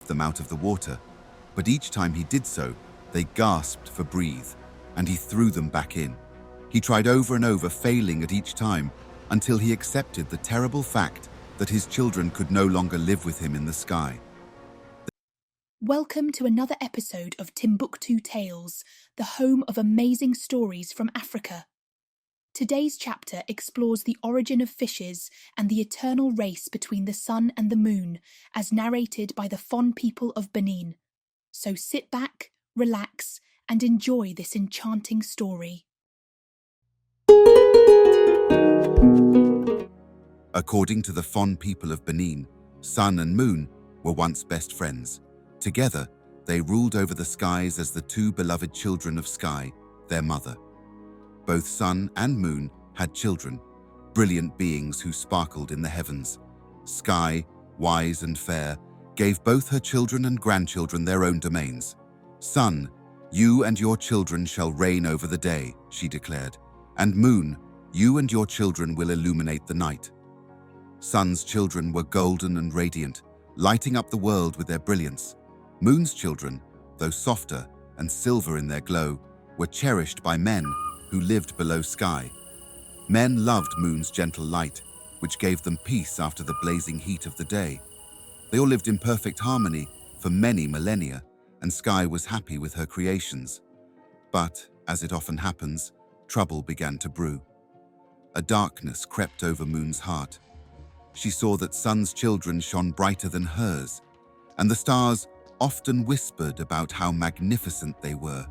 them out of the water, but each time he did so, they gasped for breath, and he threw them back in. He tried over and over, failing at each time, until he accepted the terrible fact that his children could no longer live with him in the sky. Welcome to another episode of Timbuktu Tales, the home of amazing stories from Africa. Today's chapter explores the origin of fishes and the eternal race between the sun and the moon, as narrated by the Fon people of Benin. So sit back, relax, and enjoy this enchanting story. According to the Fon people of Benin, sun and moon were once best friends. Together, they ruled over the skies as the two beloved children of Sky, their mother. Both sun and moon had children, brilliant beings who sparkled in the heavens. Sky, wise and fair, gave both her children and grandchildren their own domains. Sun, you and your children shall reign over the day, she declared, and moon, you and your children will illuminate the night. Sun's children were golden and radiant, lighting up the world with their brilliance. Moon's children, though softer and silver in their glow, were cherished by men who lived below Sky. Men loved Moon's gentle light, which gave them peace after the blazing heat of the day. They all lived in perfect harmony for many millennia, and Sky was happy with her creations. But, as it often happens, trouble began to brew. A darkness crept over Moon's heart. She saw that Sun's children shone brighter than hers, and the stars often whispered about how magnificent they were.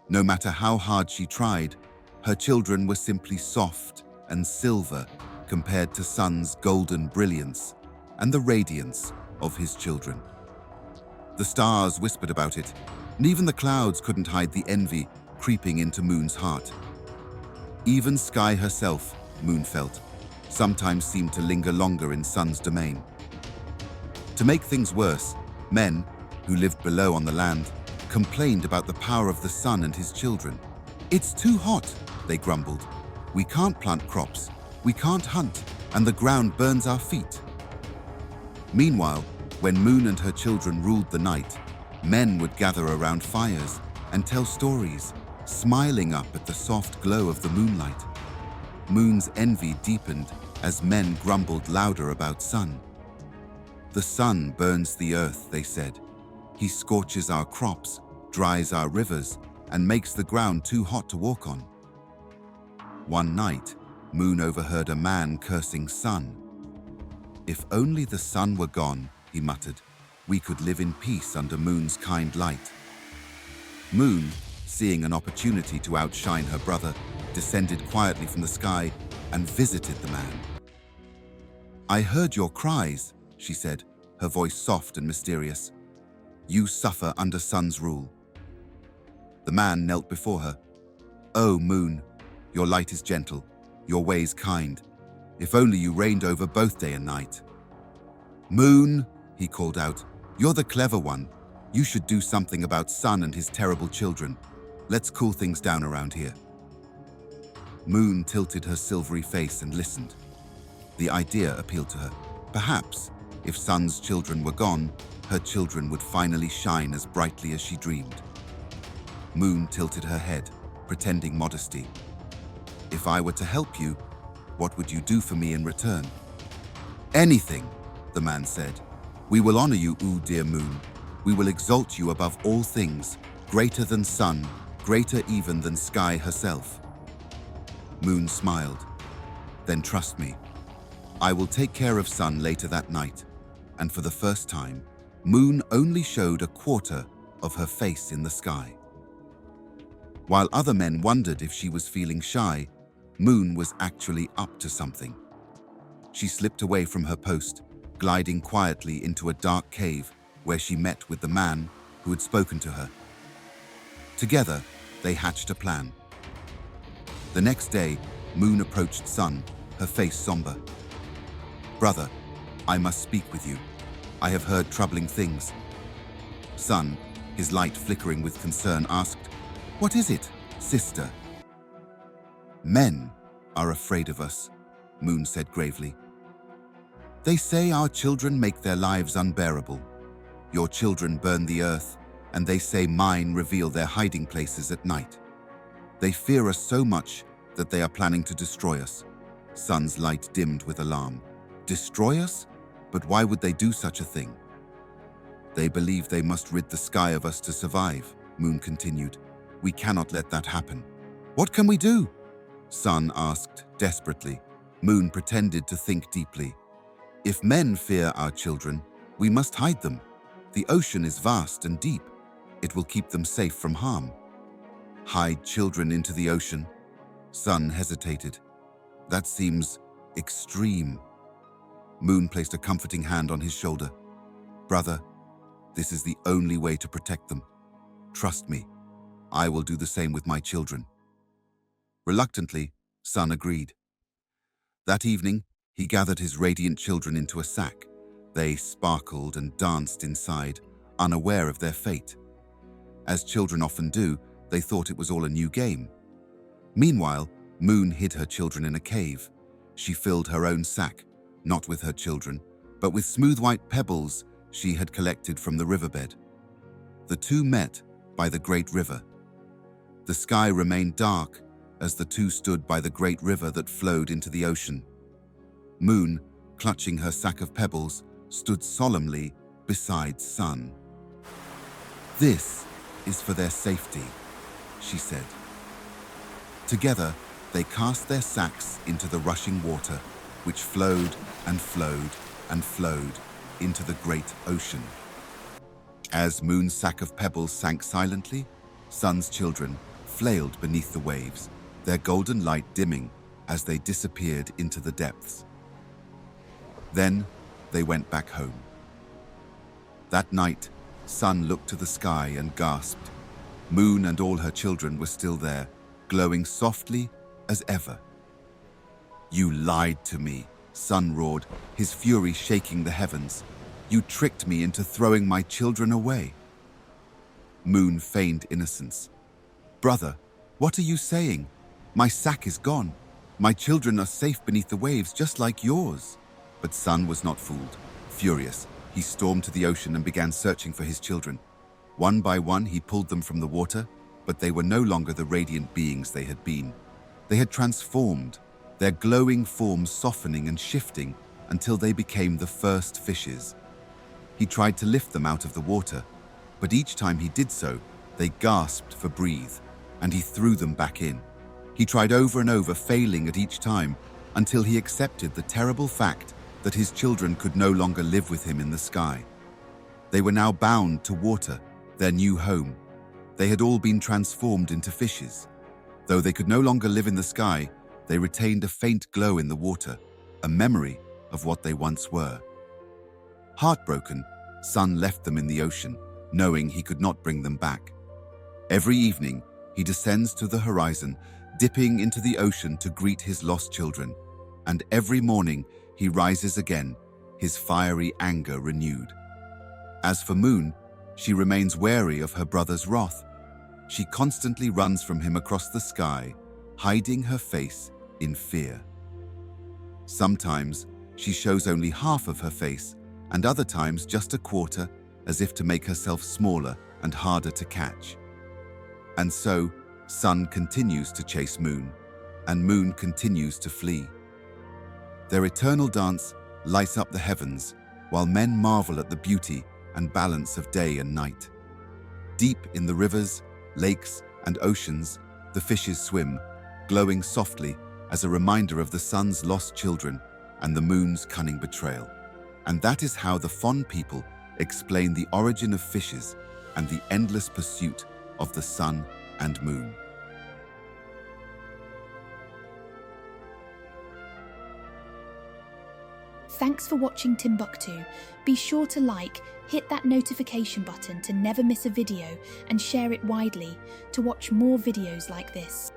No matter how hard she tried, her children were simply soft and silver compared to Sun's golden brilliance and the radiance of his children. The stars whispered about it, and even the clouds couldn't hide the envy creeping into Moon's heart. Even Sky herself, Moon felt, sometimes seemed to linger longer in Sun's domain. To make things worse, men, who lived below on the land, complained about the power of the sun and his children. "It's too hot," they grumbled. "We can't plant crops, we can't hunt, and the ground burns our feet." Meanwhile, when Moon and her children ruled the night, men would gather around fires and tell stories, smiling up at the soft glow of the moonlight. Moon's envy deepened as men grumbled louder about Sun. "The sun burns the earth," they said. "He scorches our crops, dries our rivers, and makes the ground too hot to walk on." One night, Moon overheard a man cursing Sun. "If only the sun were gone," he muttered, "we could live in peace under Moon's kind light." Moon, seeing an opportunity to outshine her brother, descended quietly from the sky and visited the man. "I heard your cries," she said, her voice soft and mysterious. "You suffer under Sun's rule." The man knelt before her. "Oh, Moon, your light is gentle, your ways kind. If only you reigned over both day and night." "Moon," he called out, "you're the clever one. You should do something about Sun and his terrible children. Let's cool things down around here." Moon tilted her silvery face and listened. The idea appealed to her. Perhaps, if Sun's children were gone, her children would finally shine as brightly as she dreamed. Moon tilted her head, pretending modesty. "If I were to help you, what would you do for me in return?" "Anything," the man said. "We will honor you, ooh dear Moon. We will exalt you above all things, greater than Sun, greater even than Sky herself." Moon smiled. "Then trust me. I will take care of Sun later that night." And for the first time, Moon only showed a quarter of her face in the sky. While other men wondered if she was feeling shy, Moon was actually up to something. She slipped away from her post, gliding quietly into a dark cave where she met with the man who had spoken to her. Together, they hatched a plan. The next day, Moon approached Sun, her face somber. "Brother, I must speak with you. I have heard troubling things." Sun, his light flickering with concern, asked, "What is it, sister?" "Men are afraid of us," Moon said gravely. "They say our children make their lives unbearable. Your children burn the earth, and they say mine reveal their hiding places at night. They fear us so much that they are planning to destroy us. Sun's light dimmed with alarm. Destroy us? But why would they do such a thing? They believe they must rid the sky of us to survive, Moon continued. We cannot let that happen. What can we do? Sun asked desperately. Moon pretended to think deeply. If men fear our children, we must hide them. The ocean is vast and deep. It will keep them safe from harm. Hide children into the ocean? Sun hesitated. That seems extreme. Moon placed a comforting hand on his shoulder. Brother, this is the only way to protect them. Trust me, I will do the same with my children. Reluctantly, Sun agreed. That evening, he gathered his radiant children into a sack. They sparkled and danced inside, unaware of their fate. As children often do, they thought it was all a new game. Meanwhile, Moon hid her children in a cave. She filled her own sack, not with her children, but with smooth white pebbles she had collected from the riverbed. The two met by the great river. The sky remained dark as the two stood by the great river that flowed into the ocean. Moon, clutching her sack of pebbles, stood solemnly beside Sun. This is for their safety, she said. Together, they cast their sacks into the rushing water, which flowed and flowed and flowed into the great ocean. As Moon's sack of pebbles sank silently, Sun's children flailed beneath the waves, their golden light dimming as they disappeared into the depths. Then they went back home. That night, Sun looked to the sky and gasped. Moon and all her children were still there, glowing softly as ever. You lied to me, Sun roared, his fury shaking the heavens. You tricked me into throwing my children away. Moon feigned innocence. Brother, what are you saying? My sack is gone. My children are safe beneath the waves, just like yours. But Sun was not fooled. Furious, he stormed to the ocean and began searching for his children. One by one, he pulled them from the water, but they were no longer the radiant beings they had been. They had transformed, their glowing forms softening and shifting until they became the first fishes. He tried to lift them out of the water, but each time he did so, they gasped for breath, and he threw them back in. He tried over and over, failing at each time, until he accepted the terrible fact that his children could no longer live with him in the sky. They were now bound to water, their new home. They had all been transformed into fishes. Though they could no longer live in the sky, they retained a faint glow in the water, a memory of what they once were. Heartbroken, Sun left them in the ocean, knowing he could not bring them back. Every evening, he descends to the horizon, dipping into the ocean to greet his lost children, and every morning he rises again, his fiery anger renewed. As for Moon, she remains wary of her brother's wrath. She constantly runs from him across the sky, hiding her face in fear. Sometimes she shows only half of her face, and other times just a quarter, as if to make herself smaller and harder to catch. And so, Sun continues to chase Moon, and Moon continues to flee. Their eternal dance lights up the heavens, while men marvel at the beauty and balance of day and night. Deep in the rivers, lakes, and oceans, the fishes swim, glowing softly as a reminder of the sun's lost children and the moon's cunning betrayal. And that is how the Fon people explain the origin of fishes and the endless pursuit of the sun and moon. Thanks for watching Timbuktu. Be sure to like, hit that notification button to never miss a video, and share it widely to watch more videos like this.